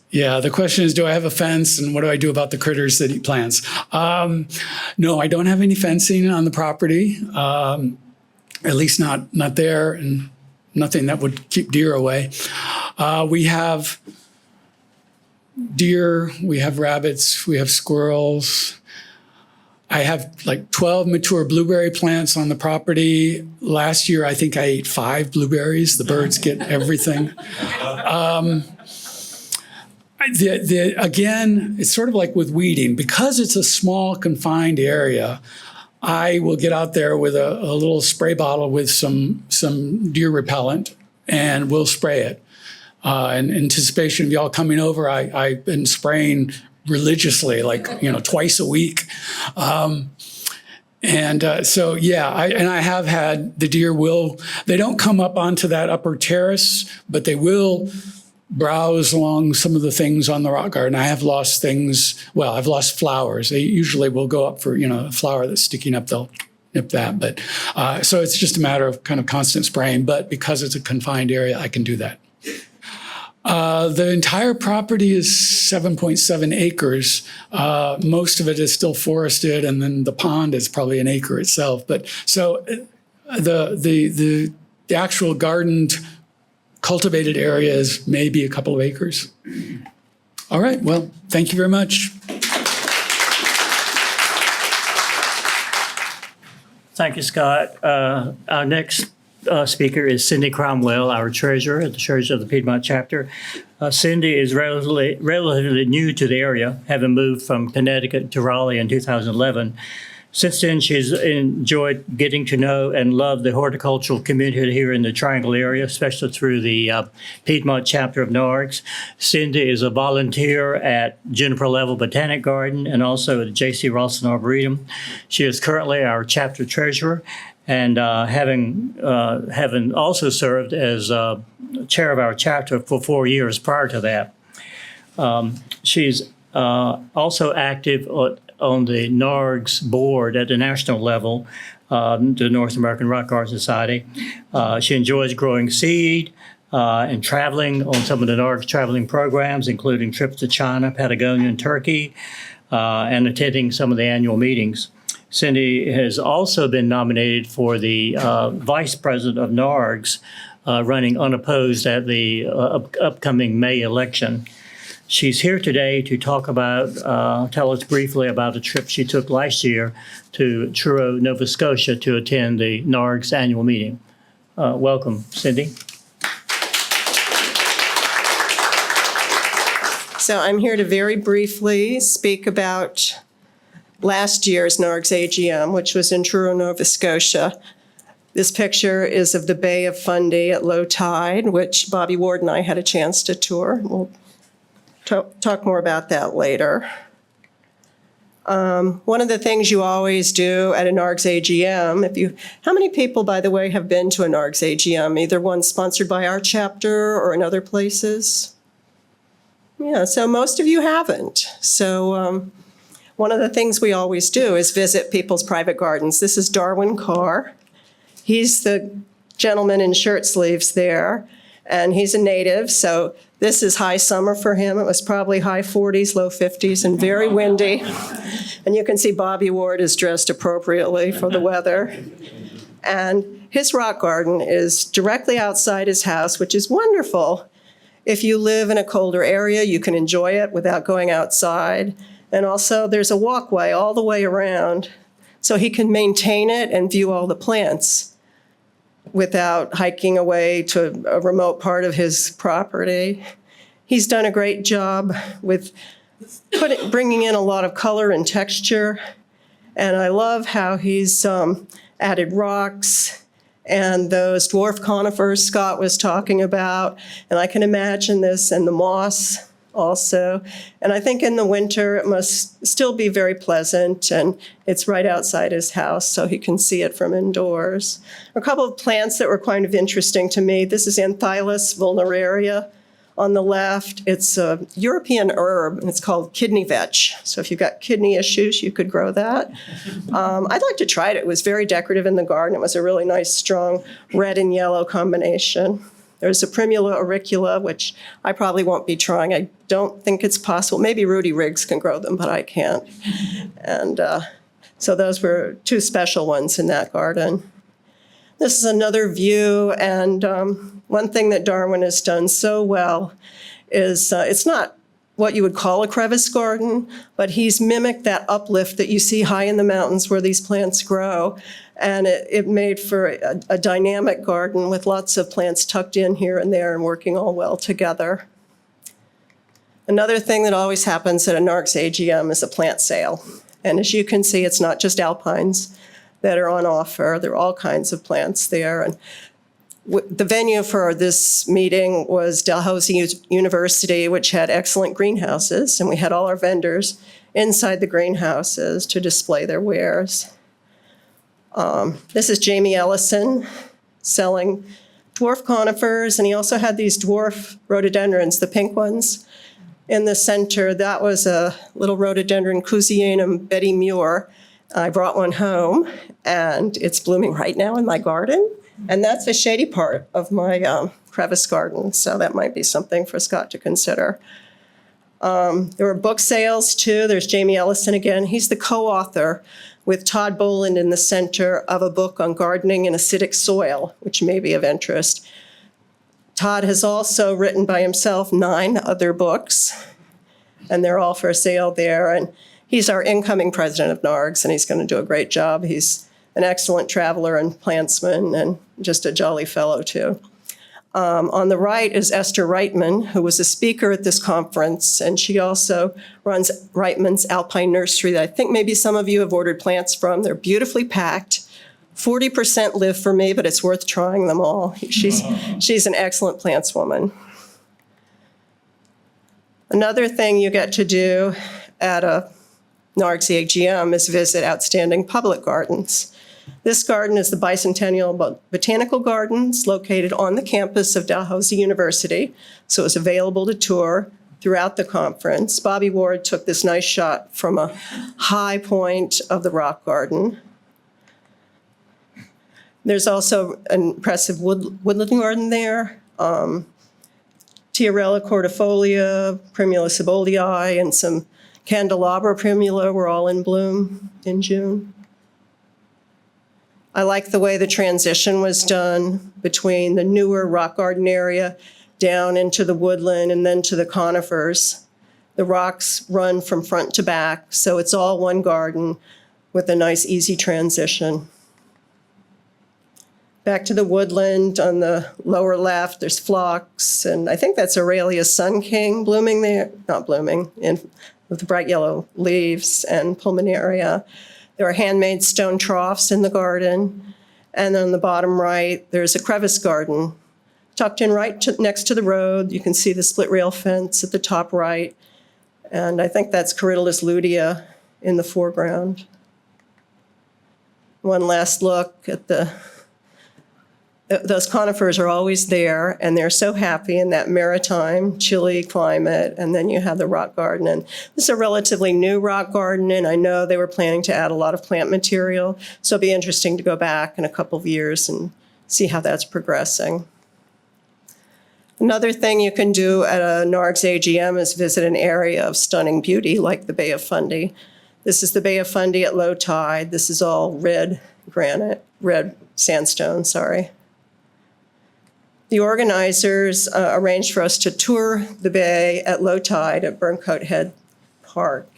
Yeah, the question is, do I have a fence and what do I do about the critters that eat plants? No, I don't have any fencing on the property, at least not there, and nothing that would keep deer away. We have deer, we have rabbits, we have squirrels. I have like 12 mature blueberry plants on the property. Last year, I think I ate 5 blueberries. The birds get everything. Again, it's sort of like with weeding. Because it's a small, confined area, I will get out there with a little spray bottle with some deer repellent, and we'll spray it. In anticipation of y'all coming over, I've been spraying religiously, twice a week. I have had the deer they don't come up onto that upper terrace, but they will browse along some of the things on the rock garden. I have lost things. Well, I've lost flowers. They usually will go up for, a flower that's sticking up, they'll nip that. But so it's just a matter of kind of constant spraying. But because it's a confined area, I can do that. The entire property is 7.7 acres. Most of it is still forested, and then the pond is probably an acre itself. But so the actual gardened, cultivated area is maybe a couple of acres. All right. Well, thank you very much. Thank you, Scott. Our next speaker is Cyndy Cromwell, our treasurer at the Treasurer of the Piedmont chapter. Cyndy is relatively new to the area, having moved from Connecticut to Raleigh in 2011. Since then, she's enjoyed getting to know and love the horticultural community here in the Triangle area, especially through the Piedmont chapter of NARGS. Cyndy is a volunteer at Juniper Level Botanic Garden and also at J.C. Ralston Arboretum. She is currently our chapter treasurer, and having also served as chair of our chapter for 4 years prior to that. She's also active on the NARGS board at the national level, the North American Rock Garden Society. She enjoys growing seed and traveling on some of the NARGS traveling programs, including trips to China, Patagonia, and Turkey, and attending some of the annual meetings. Cyndy has also been nominated for the vice president of NARGS, running unopposed at the upcoming May election. She's here today to talk about, tell us briefly about a trip she took last year to Truro, Nova Scotia to attend the NARGS annual meeting. Welcome, Cyndy. So I'm here to very briefly speak about last year's NARGS AGM, which was in Truro, Nova Scotia. This picture is of the Bay of Fundy at low tide, which Bobby Ward and I had a chance to tour. We'll talk more about that later. One of the things you always do at a NARGS AGM, how many people, by the way, have been to a NARGS AGM, either one sponsored by our chapter or in other places? Yeah, so most of you haven't. So one of the things we always do is visit people's private gardens. This is Darwin Carr. He's the gentleman in shirt sleeves there, and he's a native, so this is high summer for him. It was probably high 40s, low 50s, and very windy. And you can see Bobby Ward is dressed appropriately for the weather. And his rock garden is directly outside his house, which is wonderful. If you live in a colder area, you can enjoy it without going outside. And also, there's a walkway all the way around, so he can maintain it and view all the plants without hiking away to a remote part of his property. He's done a great job with bringing in a lot of color and texture. And I love how he's added rocks and those dwarf conifers Scott was talking about. And I can imagine this and the moss also. And I think in the winter it must still be very pleasant, and it's right outside his house so he can see it from indoors. A couple of plants that were kind of interesting to me. This is Anthylus vulneraria on the left. It's a European herb, and it's called kidney vetch. So if you've got kidney issues, you could grow that. I'd like to try it. It was very decorative in the garden. It was a really nice, strong red and yellow combination. There's a Primula auricula, which I probably won't be trying. I don't think it's possible. Maybe Rudy Riggs can grow them, but I can't. And so those were two special ones in that garden. This is another view, and one thing that Darwin has done so well is it's not what you would call a crevice garden, but he's mimicked that uplift that you see high in the mountains where these plants grow. And it made for a dynamic garden with lots of plants tucked in here and there and working all well together. Another thing that always happens at a NARGS AGM is a plant sale. And as you can see, it's not just alpines that are on offer. There are all kinds of plants there. And the venue for this meeting was Dalhousie University, which had excellent greenhouses. And we had all our vendors inside the greenhouses to display their wares. This is Jamie Ellison selling dwarf conifers, and he also had these dwarf rhododendrons, the pink ones. In the center, that was a little rhododendron, Cusianum Betty Muir. I brought one home, and it's blooming right now in my garden. And that's the shady part of my crevice garden, so that might be something for Scott to consider. There were book sales, too. There's Jamie Ellison again. He's the co-author with Todd Boland in the center of a book on gardening in acidic soil, which may be of interest. Todd has also written by himself 9 other books, and they're all for sale there. And he's our incoming president of NARGS, and he's going to do a great job. He's an excellent traveler and plantsman, and just a jolly fellow, too. On the right is Esther Reitman, who was a speaker at this conference, and she also runs Reitman's Alpine Nursery that I think maybe some of you have ordered plants from. They're beautifully packed. 40% live for me, but it's worth trying them all. She's an excellent plantswoman. Another thing you get to do at a NARGS AGM is visit outstanding public gardens. This garden is the Bicentennial Botanical Gardens, located on the campus of Dalhousie University, so it's available to tour throughout the conference. Bobby Ward took this nice shot from a high point of the rock garden. There's also an impressive woodland garden there. Tiarella cordifolia, Primula sibolii, and some candelabra primula were all in bloom in June. I like the way the transition was done between the newer rock garden area down into the woodland and then to the conifers. The rocks run from front to back, so it's all one garden with a nice, easy transition. Back to the woodland on the lower left, there's phlox, and I think that's Aurelia Sun King blooming there, not blooming, with the bright yellow leaves, and pulmonaria. There are handmade stone troughs in the garden. And on the bottom right, there's a crevice garden tucked in next to the road. You can see the split rail fence at the top right. And I think that's Corydalis lutea in the foreground. One last look at those conifers are always there, and they're so happy in that maritime, chilly climate. And then you have the rock garden. And this is a relatively new rock garden, and I know they were planning to add a lot of plant material. So it'll be interesting to go back in a couple of years and see how that's progressing. Another thing you can do at a NARGS AGM is visit an area of stunning beauty like the Bay of Fundy. This is the Bay of Fundy at low tide. This is all red sandstone, sorry. The organizers arranged for us to tour the bay at low tide at Burncoat Head Park.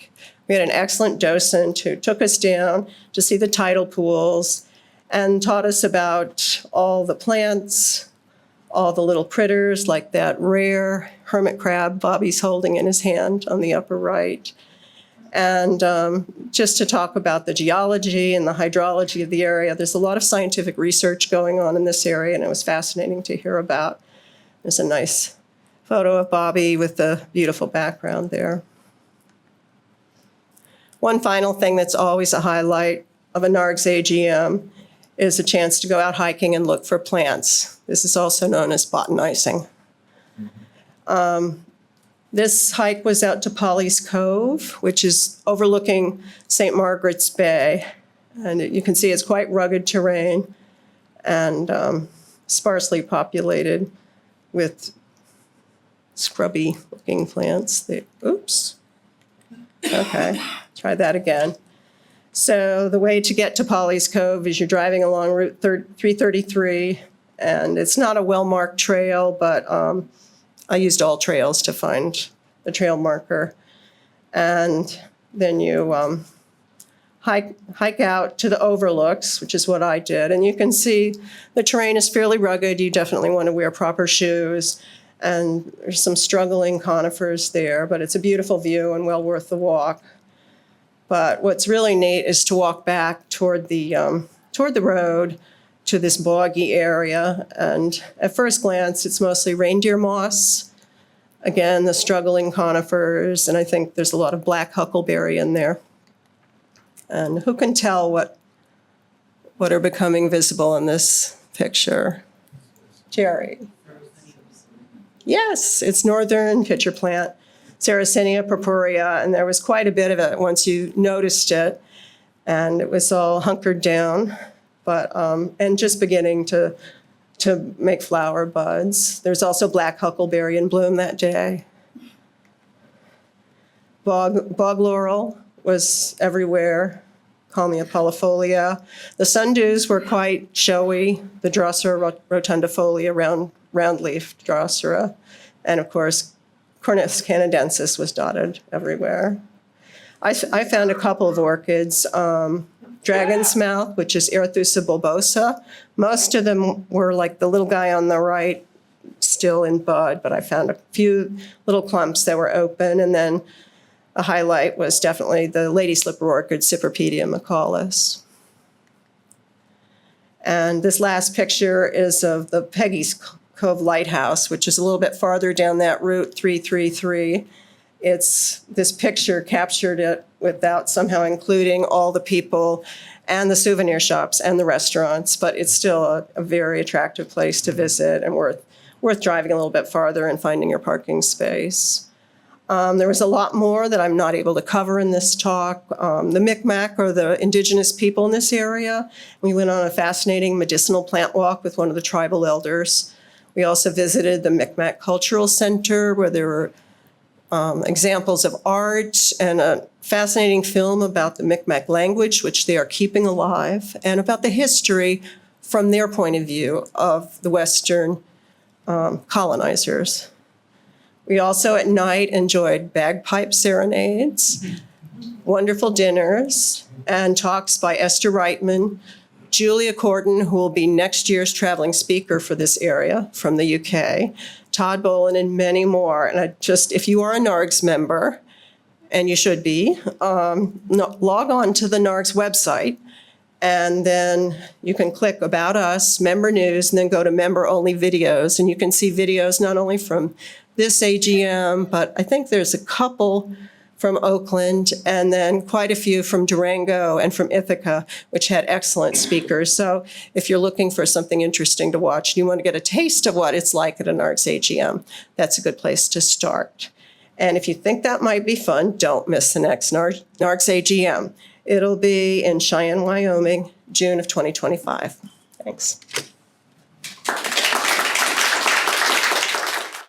We had an excellent docent who took us down to see the tidal pools and taught us about all the plants, all the little critters like that rare hermit crab Bobby's holding in his hand on the upper right. And just to talk about the geology and the hydrology of the area. There's a lot of scientific research going on in this area, and it was fascinating to hear about. There's a nice photo of Bobby with the beautiful background there. One final thing that's always a highlight of a NARGS AGM is a chance to go out hiking and look for plants. This is also known as botanizing. This hike was out to Polly's Cove, which is overlooking St. Margaret's Bay. And you can see it's quite rugged terrain and sparsely populated with scrubby looking plants. Oops. Okay, try that again. So the way to get to Polly's Cove is you're driving along Route 333, and it's not a well-marked trail, but I used all trails to find the trail marker. And then you hike out to the overlooks, which is what I did. And you can see the terrain is fairly rugged. You definitely want to wear proper shoes. And there's some struggling conifers there, but it's a beautiful view and well worth the walk. But what's really neat is to walk back toward the road to this boggy area. And at first glance, it's mostly reindeer moss. Again, the struggling conifers, and I think there's a lot of black huckleberry in there. And who can tell what are becoming visible in this picture? Jerry. Yes, it's northern pitcher plant, Sarracenia purpurea, and there was quite a bit of it once you noticed it, and it was all hunkered down, but and just beginning to make flower buds. There's also black huckleberry in bloom that day. Bog laurel was everywhere, Calmia pallifolia. The sundews were quite showy, the Drosera rotundifolia, round-leaf Drosera, and of course, Cornus canadensis was dotted everywhere. I found a couple of orchids, dragon's mouth, which is Erythusa bulbosa. Most of them were like the little guy on the right, still in bud, but I found a few little clumps that were open. And then a highlight was definitely the lady slipper orchid, Cypripedium macaulis. And this last picture is of the Peggy's Cove Lighthouse, which is a little bit farther down that route, 333. This picture captured it without somehow including all the people and the souvenir shops and the restaurants, but it's still a very attractive place to visit and worth driving a little bit farther and finding your parking space. There was a lot more that I'm not able to cover in this talk. The Micmac are the indigenous people in this area. We went on a fascinating medicinal plant walk with one of the tribal elders. We also visited the Micmac Cultural Center, where there were examples of art and a fascinating film about the Micmac language, which they are keeping alive, and about the history from their point of view of the Western colonizers. We also at night enjoyed bagpipe serenades, wonderful dinners, and talks by Esther Reitman, Julia Corden, who will be next year's traveling speaker for this area from the UK, Todd Boland, and many more. And if you are a NARGS member, and you should be, log on to the NARGS website, and then you can click About Us, Member News, and then go to Member Only Videos. And you can see videos not only from this AGM, but I think there's a couple from Oakland, and then quite a few from Durango and from Ithaca, which had excellent speakers. So if you're looking for something interesting to watch and you want to get a taste of what it's like at a NARGS AGM, that's a good place to start. And if you think that might be fun, don't miss the next NARGS AGM. It'll be in Cheyenne, Wyoming, June of 2025. Thanks.